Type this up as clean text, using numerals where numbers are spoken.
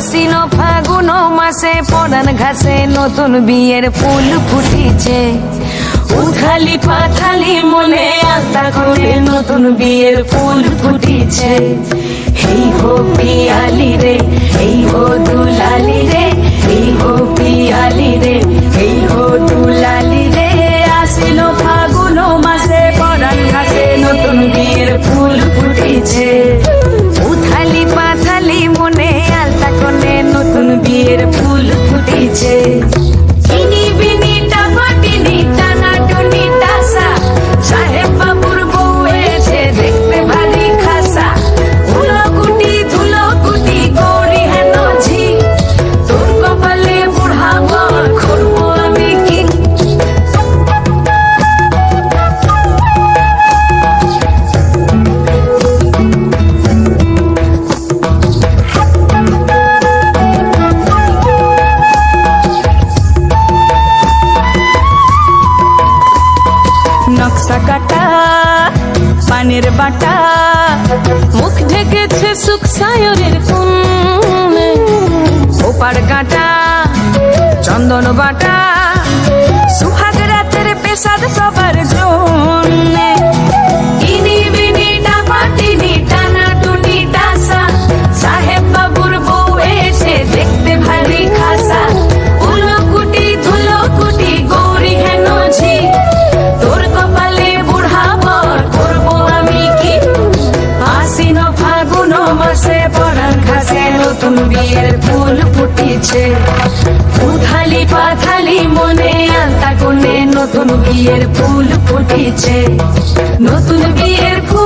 আশ্বিন ফাগুন মাসে পরান ঘাসে নতুন বিয়ের ফুল ফুটিছে। উথালি পাথালি মনে আলতা করে নতুন বিয়ের ফুল ফুটিছে। এই হো পিয়ালি রে, এই হো দুলালি রে, এই হো পিয়ালি রে, এই হো দুলালি রে। আশ্বিন ফাগুন মাসে পরান ঘাসে নতুন বিয়ের ফুল ফুটিছে। উথালি পাথালি মনে আলতা করে নতুন বিয়ের ফুল ফুটিছে। চিনি বিনি টাপাটিনি টানা টুনি টাসা, সাহেব বাবুর বউ এসে দেখতে ভারী খাসা। উলকুটি ধুলকুটি করি হেন ঝি, তোর কপালে বুড়া বর করবো আমি কি। নকশা কাটা পানের বাটা, মুখ ঢেকেছে সুখ সায়রের কোণে। ওপার কাটা চন্দন বাটা, সুহাগ রাতের পেশাদ সবার জন্যে। ইনি বিনি টাপাটিনি টানা টুনি টাসা, সাহেব বাবুর বউ এসে দেখতে ভারী খাসা। উলকুটি ধুলকুটি গৌরী হেন ঝি, তোর কপালে বুড়া বর করবো আমি কি। আশ্বিন ফাগুন মাসে পরান ঘাসে নতুন বিয়ের ফুল ফুটিছে। উথালি পাথালি মনে আলতা কোণে নতুন বিয়ের ফুল ফুটিছে। নতুন বিয়ের ফুল